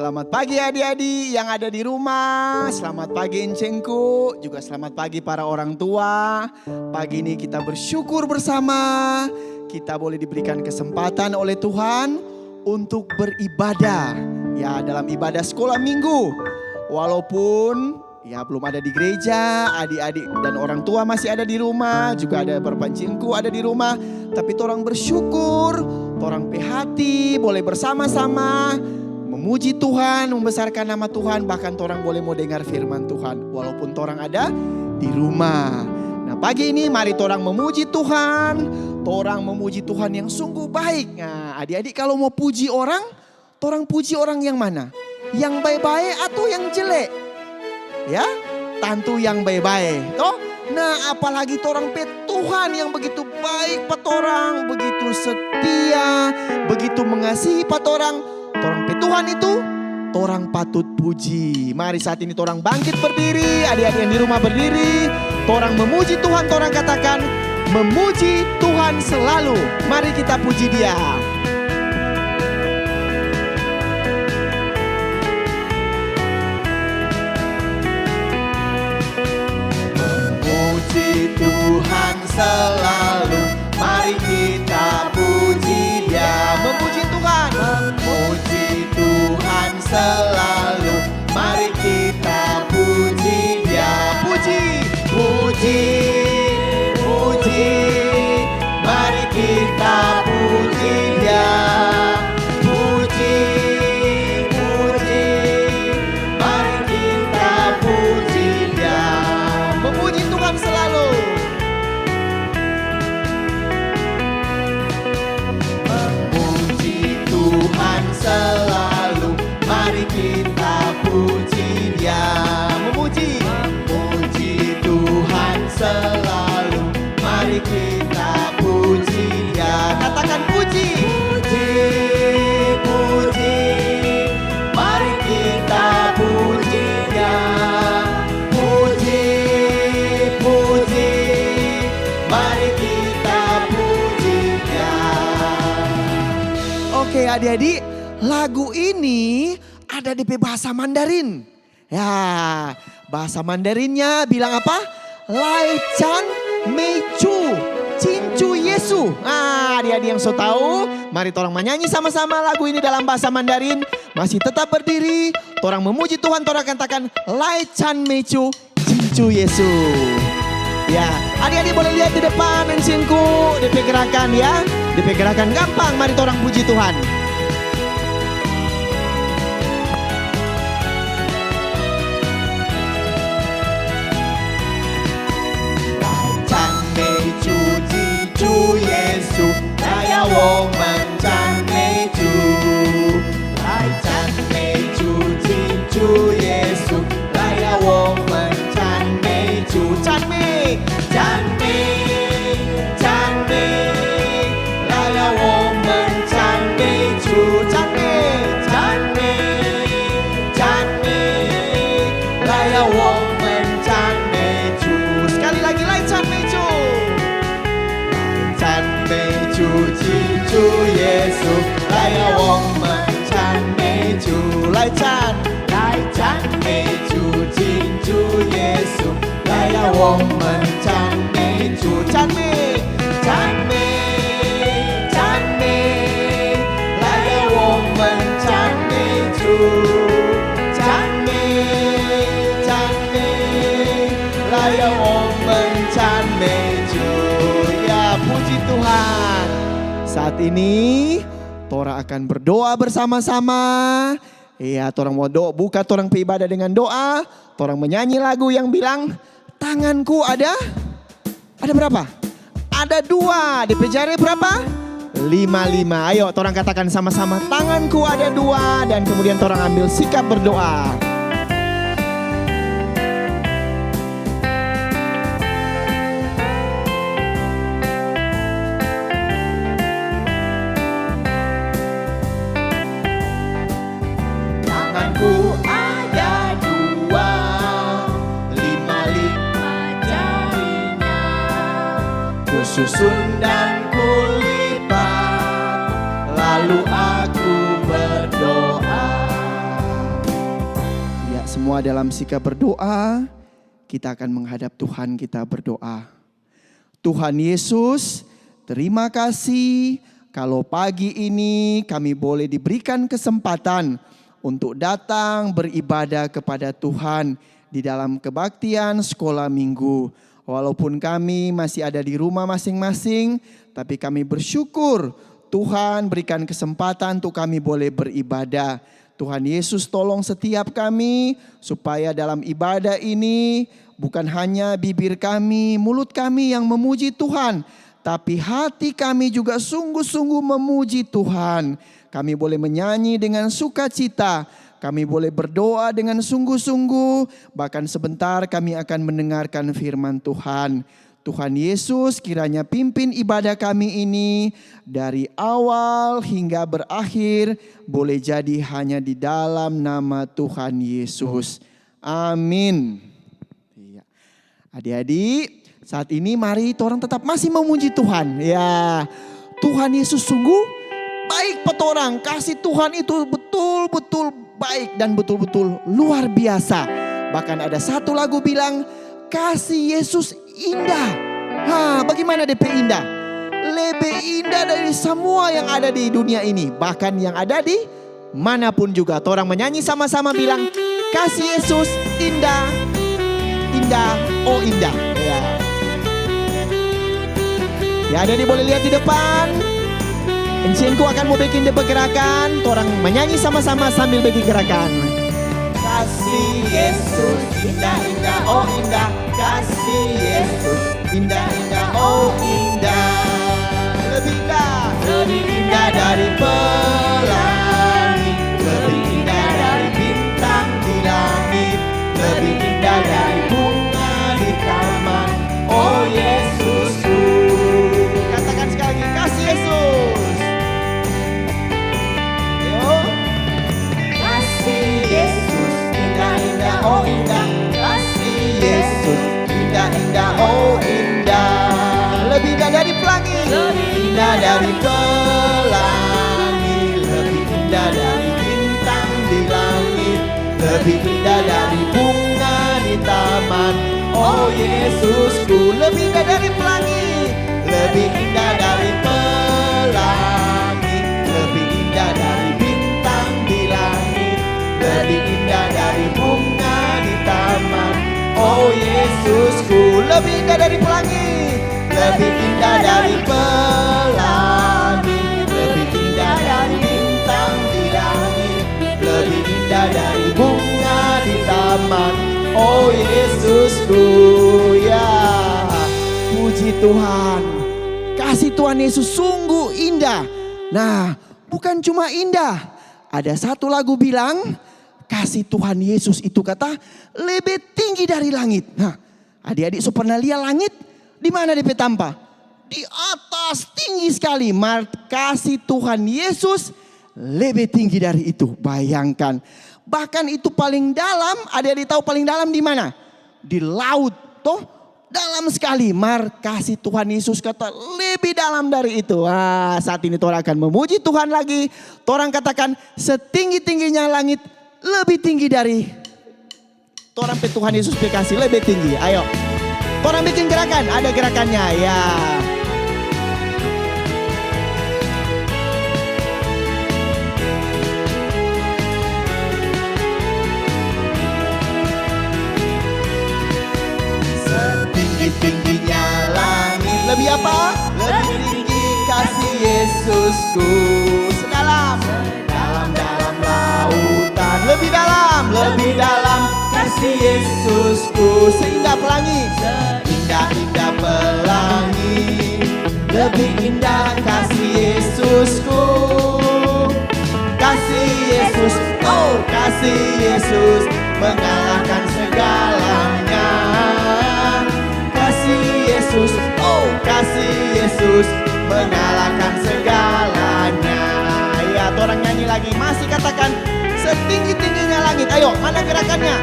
Selamat pagi adik-adik yang ada di rumah. Selamat pagi Encengku. Juga selamat pagi para orang tua. Pagi ini kita bersyukur bersama. Kita boleh diberikan kesempatan oleh Tuhan untuk beribadah. Ya, dalam ibadah sekolah minggu. Walaupun ya belum ada di gereja, adik-adik dan orang tua masih ada di rumah. Juga ada berpancingku ada di rumah. Tapi orang bersyukur, orang hati boleh bersama-sama memuji Tuhan, membesarkan nama Tuhan, bahkan orang boleh mau dengar firman Tuhan walaupun orang ada di rumah. Nah, pagi ini mari orang memuji Tuhan, orang memuji Tuhan yang sungguh baik. Nah, adik-adik kalau mau puji orang puji orang yang mana? Yang baik-baik atau yang jelek? Ya, tentu yang baik-baik. Toh? Nah, apalagi orang Tuhan yang begitu baik pat orang, begitu setia, begitu mengasihi pat orang. Orang Tuhan itu, orang patut puji. Mari saat ini orang bangkit berdiri, adik-adik yang di rumah berdiri. Orang memuji Tuhan, orang katakan memuji Tuhan selalu. Mari kita puji Dia. Memuji Tuhan selalu, mari kita puji Dia. Memuji Tuhan, memuji Tuhan selalu, mari kita puji Dia. Puji, puji, puji, mari kita puji Dia. Puji, puji, mari kita puji Dia. Memuji Tuhan selalu. Tuhan selalu, mari kita puji Dia. Memuji, memuji Tuhan selalu, mari kita puji Dia. Katakan puji, puji, puji, mari kita puji Dia. Puji, puji, mari kita puji Dia. Oke adik-adik, lagu ini ada di bahasa Mandarin. Ya, bahasa Mandarinnya bilang apa? Lai Chan Mei Chu Cincu Yesu. Nah, adik-adik yang so tahu, mari orang menyanyi sama-sama lagu ini dalam bahasa Mandarin. Masih tetap berdiri, orang memuji Tuhan, orang katakan Lai Chan Mei Chu Cincu Yesu. Ya, adik-adik boleh lihat di depan Encinku, DP gerakan ya. DP gerakan gampang, mari orang puji Tuhan. Chan Mei Chu Cincu Yesu, 他要我们赞美主。来赞美主，敬主耶稣，来要我们赞美主。赞美，赞美，赞美，来要我们赞美主。赞美，赞美，赞美，来要我们赞美主。Sekali lagi, 来赞美主。赞美主，敬主耶稣，来要我们赞美主。来赞，来赞美主，敬主耶稣，来要我们赞美主。赞美，赞美，赞美，来要我们赞美主。赞美，赞美，来要我们赞美主。Ya, puji Tuhan. Saat ini Tora akan berdoa bersama-sama. Ya, Tora mau doa, buka Tora ibadah dengan doa. Tora menyanyi lagu yang bilang tanganku ada berapa? Ada 2. DP jari berapa? 5. Ayo Tora katakan sama-sama, tanganku ada 2. Dan kemudian Tora ambil sikap berdoa. Tanganku ada 2, 5 jarinya. Kususun dan kulipat, lalu aku berdoa. semua dalam sikap berdoa, kita akan menghadap Tuhan, kita berdoa. Tuhan Yesus, terima kasih kalau pagi ini kami boleh diberikan kesempatan untuk datang beribadah kepada Tuhan di dalam kebaktian sekolah minggu. Walaupun kami masih ada di rumah masing-masing, tapi kami bersyukur Tuhan berikan kesempatan untuk kami boleh beribadah. Tuhan Yesus tolong setiap kami supaya dalam ibadah ini bukan hanya bibir kami, mulut kami yang memuji Tuhan, tapi hati kami juga sungguh-sungguh memuji Tuhan. Kami boleh menyanyi dengan sukacita, kami boleh berdoa dengan sungguh-sungguh, bahkan sebentar kami akan mendengarkan firman Tuhan. Tuhan Yesus kiranya pimpin ibadah kami ini dari awal hingga berakhir boleh jadi hanya di dalam nama Tuhan Yesus. Amin. Adik-adik, saat ini mari orang tetap masih memuji Tuhan. Ya, Tuhan Yesus sungguh baik petorang. Kasih Tuhan itu betul-betul baik dan betul-betul luar biasa. Bahkan ada satu lagu bilang, kasih Yesus indah. Bagaimana DP indah? Lebih indah dari semua yang ada di dunia ini. Bahkan yang ada di manapun juga. Orang menyanyi sama-sama bilang, kasih Yesus indah, indah, oh indah. Ya, ada boleh lihat di depan. Encinku akan mau bikin DP gerakan. Orang menyanyi sama-sama sambil bikin gerakan. Kasih Yesus indah, indah, oh indah. Kasih Yesus indah, indah, oh indah. Lebih indah dari pelangi, lebih indah dari bintang di langit, lebih indah dari bunga di taman. Oh Yesusku. Katakan sekali lagi, kasih Yesus. Ayo. Kasih Yesus indah, indah, oh indah. Kasih Yesus indah, indah, oh indah. Lebih indah dari pelangi, lebih indah dari pelangi, lebih indah dari bintang di langit, lebih indah dari bunga di taman. Oh Yesusku, lebih indah dari pelangi, lebih indah dari pelangi, lebih indah dari bintang di langit, lebih indah dari bunga di taman. Oh Yesusku, lebih indah dari pelangi, lebih indah dari pelangi, lebih indah dari bintang di langit, lebih indah dari bunga di taman. Oh Yesusku, ya puji Tuhan. Kasih Tuhan Yesus sungguh indah. Nah, bukan cuma indah. Ada satu lagu bilang, kasih Tuhan Yesus itu kata lebih tinggi dari langit. Nah, adik-adik so pernah lihat langit? Di mana DP tampak? Di atas tinggi sekali. Kasih Tuhan Yesus lebih tinggi dari itu. Bayangkan. Bahkan itu paling dalam, adik-adik tahu paling dalam di mana? Di laut. Toh dalam sekali. Kasih Tuhan Yesus kata lebih dalam dari itu. Saat ini Torang akan memuji Tuhan lagi. Torang katakan setinggi-tingginya langit lebih tinggi dari Torang pe Tuhan Yesus kasih lebih tinggi. Ayo. Torang bikin gerakan, ada gerakannya ya. Setinggi-tingginya langit, lebih apa? Lebih tinggi kasih Yesusku. Sedalam lautan, lebih dalam kasih Yesusku. Seindah pelangi, seindah pelangi, lebih indah kasih Yesusku. Kasih Yesus, oh kasih Yesus mengalahkan segalanya. Kasih Yesus, oh kasih Yesus mengalahkan segalanya. Ya, orang nyanyi lagi, masih katakan setinggi-tingginya langit. Ayo, mana gerakannya?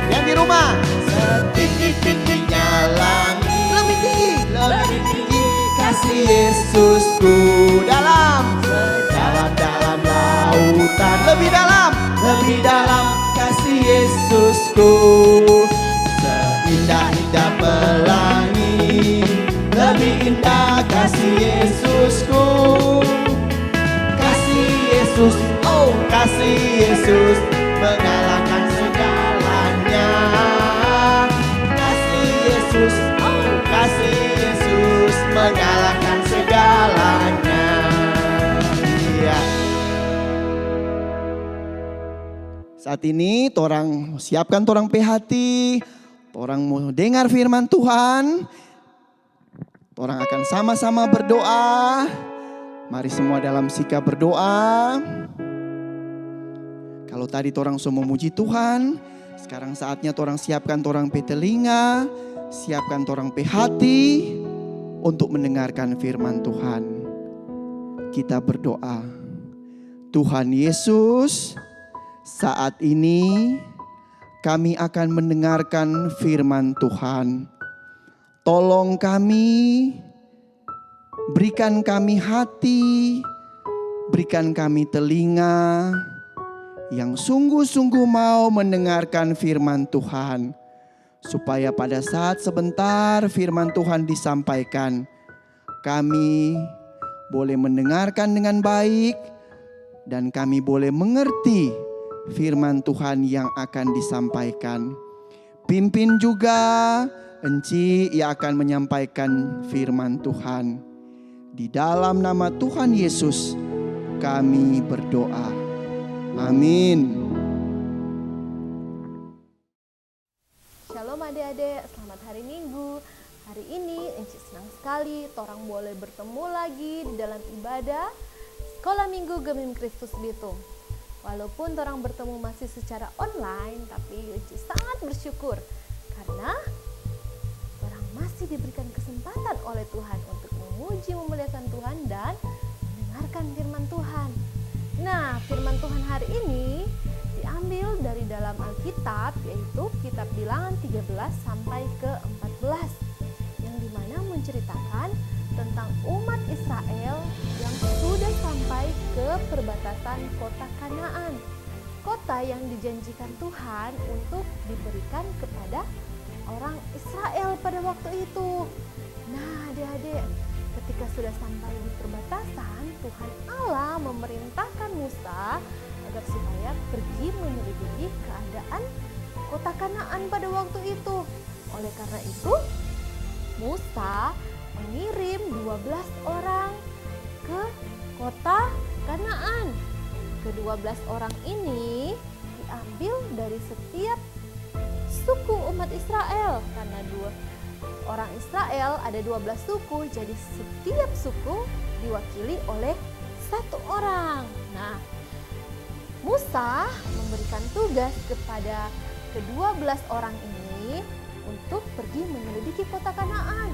Yang di rumah. Setinggi-tingginya langit, lebih tinggi kasih Yesusku. Dalam lautan, lebih dalam kasih Yesus. Yesusku. Seindah-indah pelangi, lebih indah kasih Yesusku. Kasih Yesus, oh kasih Yesus, mengalahkan segalanya. Kasih Yesus, oh kasih Yesus, mengalahkan segalanya. Iya. Saat ini torang siapkan torang pe hati, torang mau dengar firman Tuhan. Torang akan sama-sama berdoa. Mari semua dalam sikap berdoa. Kalau tadi torang semua memuji Tuhan, sekarang saatnya torang siapkan torang pe telinga, siapkan torang pe hati untuk mendengarkan firman Tuhan. Kita berdoa. Tuhan Yesus, saat ini kami akan mendengarkan firman Tuhan. Tolong kami, berikan kami hati, berikan kami telinga yang sungguh-sungguh mau mendengarkan firman Tuhan. Supaya pada saat sebentar firman Tuhan disampaikan, kami boleh mendengarkan dengan baik dan kami boleh mengerti firman Tuhan yang akan disampaikan. Pimpin juga Enci yang akan menyampaikan firman Tuhan. Di dalam nama Tuhan Yesus kami berdoa. Amin. Shalom adik-adik, selamat hari Minggu. Hari ini Enci senang sekali torang boleh bertemu lagi di dalam ibadah Sekolah Minggu Gemim Kristus Bitung. Walaupun torang bertemu masih secara online, tapi Enci sangat bersyukur karena masih diberikan kesempatan oleh Tuhan untuk memuji memuliakan Tuhan dan mendengarkan firman Tuhan. Nah, firman Tuhan hari ini diambil dari dalam Alkitab, yaitu kitab Bilangan 13 sampai ke 14, yang dimana menceritakan tentang umat Israel yang sudah sampai ke perbatasan kota Kanaan, kota yang dijanjikan Tuhan untuk diberikan kepada orang Israel pada waktu itu. Nah, adik-adik, ketika sudah sampai di perbatasan, Tuhan Allah memerintahkan Musa agar supaya pergi menyelidiki keadaan kota Kanaan pada waktu itu. Oleh karena itu, Musa mengirim 12 orang ke kota Kanaan. Ke-12 orang ini diambil dari setiap suku umat Israel, karena orang Israel ada 12 suku, jadi setiap suku diwakili oleh satu orang. Nah, Musa memberikan tugas kepada ke-12 orang ini untuk pergi menyelidiki kota Kanaan.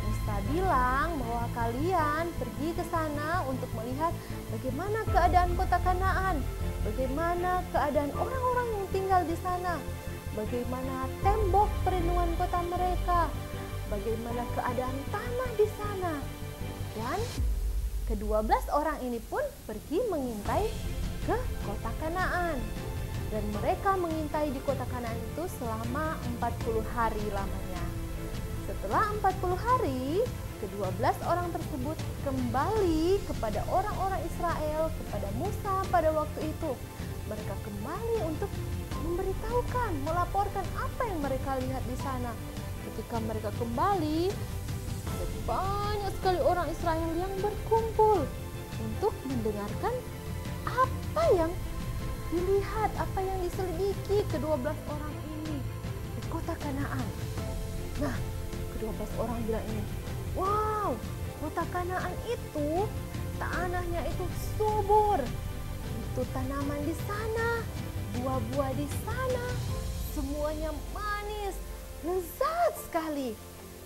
Musa bilang bahwa kalian pergi ke sana untuk melihat bagaimana keadaan kota Kanaan, bagaimana keadaan orang-orang yang tinggal di sana, bagaimana tembok perlindungan kota mereka, bagaimana keadaan tanah di sana. Dan ke-12 orang ini pun pergi mengintai ke kota Kanaan. Dan mereka mengintai di kota Kanaan itu selama 40 hari lamanya. Setelah 40 hari, ke-12 orang tersebut kembali kepada orang-orang Israel, kepada Musa pada waktu itu. Mereka kembali untuk memberitahukan, melaporkan apa yang mereka lihat di sana. Ketika mereka kembali, ada banyak sekali orang Israel yang berkumpul untuk mendengarkan apa yang dilihat, apa yang diselidiki ke-12 orang ini di kota Kanaan. Nah, ke-12 orang bilang ini, wow, kota Kanaan itu tanahnya itu subur, itu tanaman di sana, buah-buah di sana, semuanya manis, lezat sekali.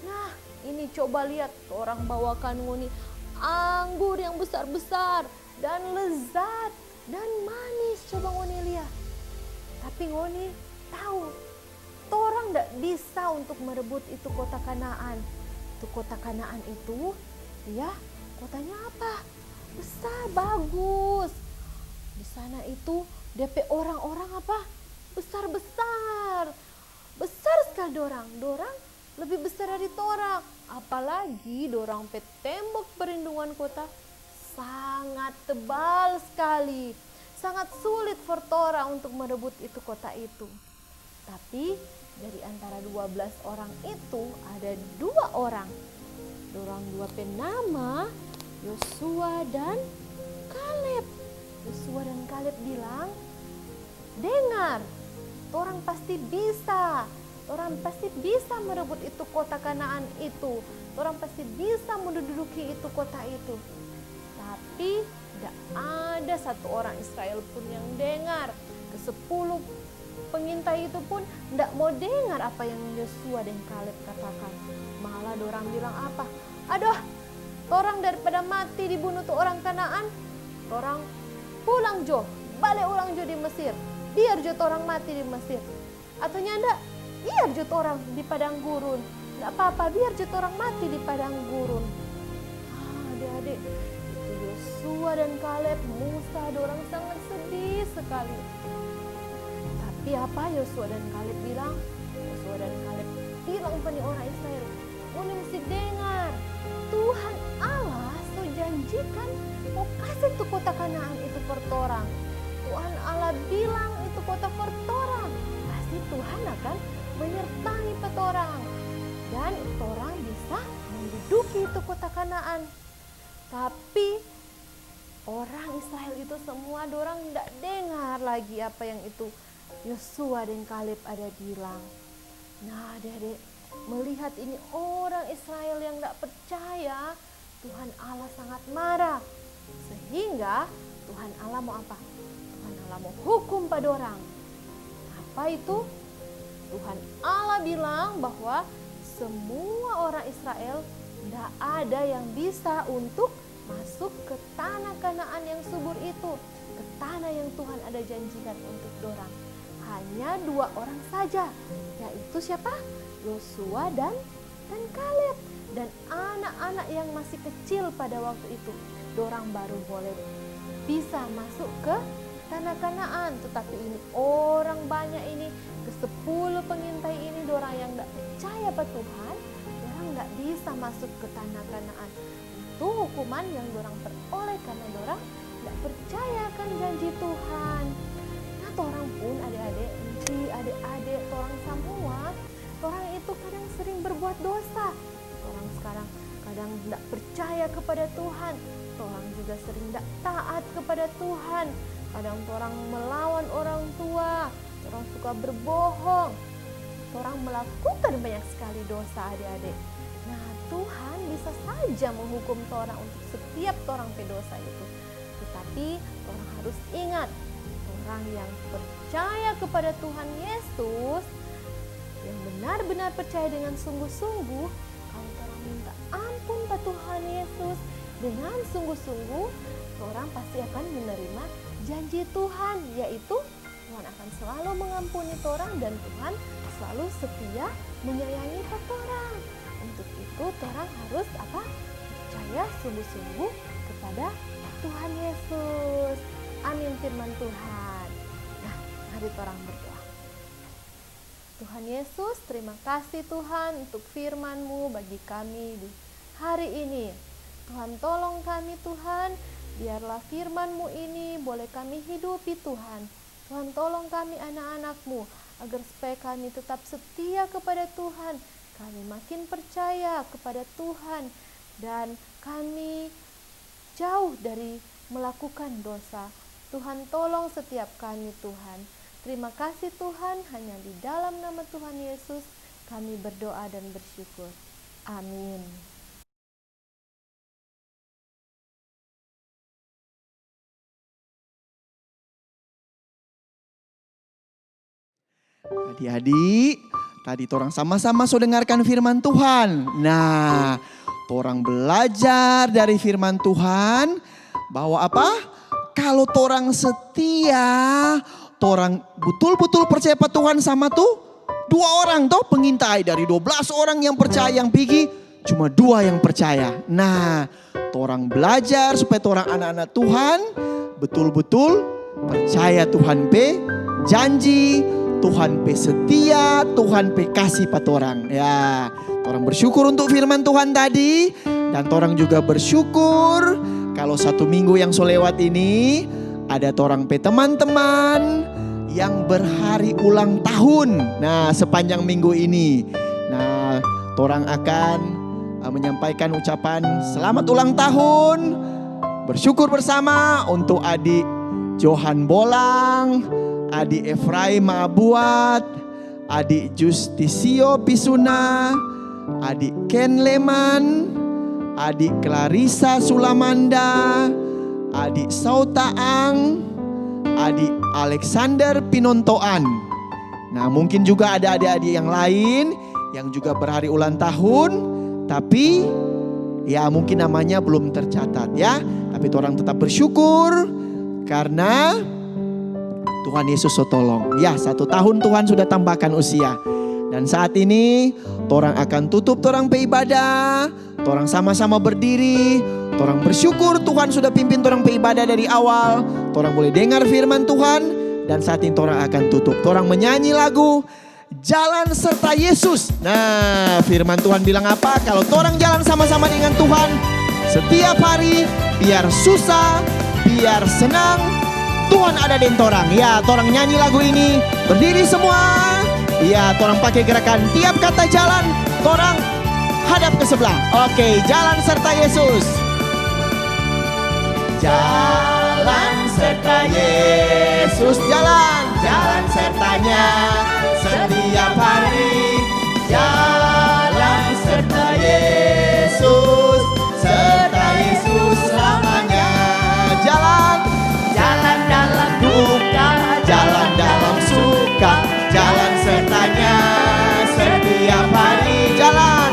Nah, ini coba lihat, orang bawakan ngoni anggur yang besar-besar dan lezat dan manis. Coba ngoni lihat. Tapi ngoni tahu, orang tidak bisa untuk merebut itu kota Kanaan. Itu kota Kanaan itu, ya, kotanya apa? Besar, bagus. Di sana itu DP orang-orang apa? besar-besar. Besar sekali dorang lebih besar dari torang. Apalagi dorang pe tembok perlindungan kota sangat tebal sekali. Sangat sulit for torang untuk merebut itu kota itu. Tapi dari antara 12 orang itu ada 2 orang. Dorang 2 penama Yosua dan Kaleb. Yosua dan Kaleb bilang, dengar, orang pasti bisa. Orang pasti bisa merebut itu kota Kanaan itu. Orang pasti bisa menduduki itu kota itu. Tapi tidak ada satu orang Israel pun yang dengar. Ke-10 pengintai itu pun tidak mau dengar apa yang Yosua dan Kaleb katakan. Malah orang bilang apa? Aduh, orang daripada mati dibunuh tuh orang Kanaan, orang pulang jo, balik ulang jo di Mesir. Biar jo orang mati di Mesir. Atau nyanda, biar jo orang di padang gurun. Tidak apa-apa, biar jo orang mati di padang gurun. Adik-adik, itu Yosua dan Kaleb, Musa, orang sangat sedih sekali. Tapi apa Yosua dan Kaleb bilang? Yosua dan Kaleb bilang pada orang Israel, "Uni mesti dengar, Tuhan Allah so janjikan mau kasih tuh kota Kanaan itu per torang. Tuhan Allah bilang itu kota per torang. Pasti Tuhan akan menyertai petorang dan torang bisa menduduki itu kota Kanaan." Tapi orang Israel itu semua dorang tidak dengar lagi apa yang itu Yosua dan Kaleb ada bilang. Nah, adik-adik, melihat ini orang Israel yang tidak percaya, Tuhan Allah sangat marah. Sehingga Tuhan Allah mau apa? Tuhan Allah mau hukum pada orang. Apa itu? Tuhan Allah bilang bahwa semua orang Israel tidak ada yang bisa untuk masuk ke tanah Kanaan yang subur itu, ke tanah yang Tuhan ada janjikan untuk dorang. Hanya 2 orang saja, yaitu siapa? Yosua dan Kaleb. Dan anak-anak yang masih kecil pada waktu itu, dorang baru boleh bisa masuk ke tanah Kanaan. Tetapi ini orang banyak ini, ke-10 pengintai ini, dorang yang tidak percaya pada Tuhan, dorang tidak bisa masuk ke tanah Kanaan. Itu hukuman yang dorang peroleh karena dorang tidak percaya akan janji Tuhan. Nah, orang pun adik-adik, adik-adik, orang semua, orang itu kadang sering berbuat dosa. Orang sekarang kadang tidak percaya kepada Tuhan. Orang juga sering tidak taat kepada Tuhan. Kadang orang melawan orang tua. Orang suka berbohong. Orang melakukan banyak sekali dosa adik-adik. Nah, Tuhan bisa saja menghukum orang untuk setiap orang pedosa itu. Tetapi orang harus ingat, orang yang percaya kepada Tuhan Yesus, yang benar-benar percaya dengan sungguh-sungguh, kalau orang minta ampun pada Tuhan Yesus dengan sungguh-sungguh, orang pasti akan menerima janji Tuhan, yaitu Tuhan akan selalu mengampuni orang dan Tuhan selalu setia menyayangi orang. Untuk itu orang harus apa? Percaya sungguh-sungguh kepada Tuhan Yesus. Amin firman Tuhan. Nah, mari orang berdoa. Tuhan Yesus, terima kasih Tuhan untuk firman-Mu bagi kami di hari ini. Tuhan, tolong kami Tuhan, biarlah firman-Mu ini boleh kami hidupi Tuhan. Tuhan, tolong kami anak-anak-Mu agar supaya kami tetap setia kepada Tuhan. Kami makin percaya kepada Tuhan dan kami jauh dari melakukan dosa. Tuhan, tolong setiap kami Tuhan. Terima kasih Tuhan, hanya di dalam nama Tuhan Yesus kami berdoa dan bersyukur. Amin. Adik-adik, tadi torang sama-sama so dengarkan firman Tuhan. Nah, torang belajar dari firman Tuhan bahwa apa? Kalau torang setia, torang betul-betul percaya pada Tuhan sama tuh 2 orang tuh pengintai dari 12 orang yang percaya yang pergi, cuma 2 yang percaya. Nah, torang belajar supaya torang anak-anak Tuhan betul-betul percaya Tuhan pe janji, Tuhan pe setia, Tuhan pe kasih patorang. Ya, torang bersyukur untuk firman Tuhan tadi. Dan torang juga bersyukur kalau 1 minggu yang so lewat ini ada torang pe teman-teman yang berhari ulang tahun. Nah, sepanjang minggu ini. Nah, torang akan menyampaikan ucapan selamat ulang tahun. Bersyukur bersama untuk adik Johan Bolang, adik Efraim Abuat, adik Justisio Pisuna, adik Ken Leman, adik Clarissa Sulamanda, adik Sautaang, adik Alexander Pinontoan. Nah, mungkin juga ada adik-adik yang lain yang juga berhari ulang tahun, tapi ya mungkin namanya belum tercatat ya. Tapi orang tetap bersyukur karena Tuhan Yesus so tolong. Ya, 1 tahun Tuhan sudah tambahkan usia. Dan saat ini orang akan tutup orang pe ibadah. Orang sama-sama berdiri. Orang bersyukur Tuhan sudah pimpin orang pe ibadah dari awal. Orang boleh dengar firman Tuhan. Dan saat ini orang akan tutup. Orang menyanyi lagu Jalan Serta Yesus. Nah, firman Tuhan bilang apa? Kalau orang jalan sama-sama dengan Tuhan setiap hari, biar susah, biar senang, Tuhan ada di torang. Ya, torang nyanyi lagu ini. Berdiri semua. Ya, torang pakai gerakan tiap kata jalan, torang hadap ke sebelah. Oke, jalan serta Yesus. Jalan serta Yesus, jalan sertanya setiap hari. Jalan serta Yesus, serta Yesus selamanya. Jalan dalam duka, jalan dalam suka, jalan sertanya setiap hari. Jalan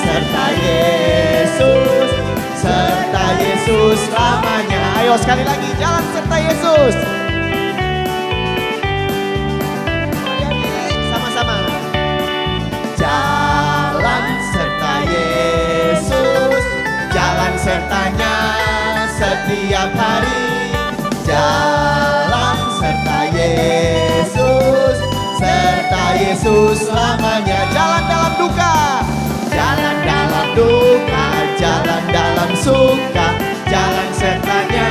serta Yesus, serta Yesus selamanya. Ayo sekali lagi, jalan serta Yesus. Sama-sama. Jalan serta Yesus, jalan sertanya setiap hari. Jalan serta Yesus, serta Yesus selamanya. Jalan dalam duka, jalan dalam duka, jalan dalam suka, jalan sertanya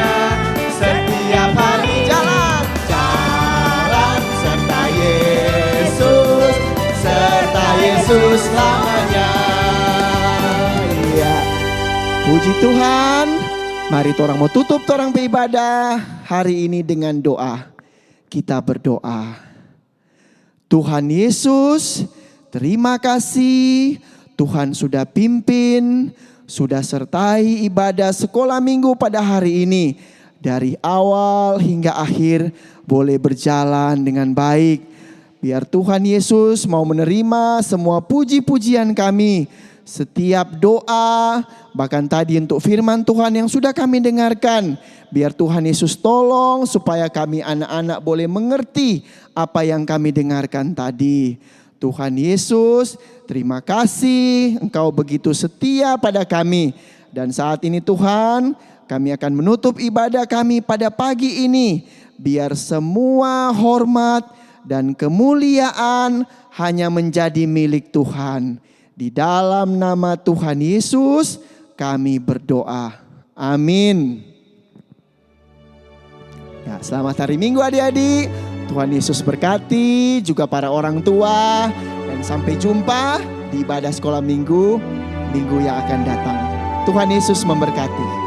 setiap hari. Jalan serta Yesus, serta Yesus selamanya. Iya, puji Tuhan. Mari orang mau tutup orang beribadah hari ini dengan doa. Kita berdoa. Tuhan Yesus, terima kasih Tuhan sudah pimpin, sudah sertai ibadah sekolah minggu pada hari ini. Dari awal hingga akhir boleh berjalan dengan baik. Biar Tuhan Yesus mau menerima semua puji-pujian kami. Setiap doa, bahkan tadi untuk firman Tuhan yang sudah kami dengarkan. Biar Tuhan Yesus tolong supaya kami anak-anak boleh mengerti apa yang kami dengarkan tadi. Tuhan Yesus, terima kasih Engkau begitu setia pada kami. Dan saat ini Tuhan, kami akan menutup ibadah kami pada pagi ini. Biar semua hormat dan kemuliaan hanya menjadi milik Tuhan. Di dalam nama Tuhan Yesus kami berdoa. Amin. Ya, selamat hari Minggu adik-adik. Tuhan Yesus berkati juga para orang tua. Dan sampai jumpa di ibadah sekolah minggu yang akan datang. Tuhan Yesus memberkati.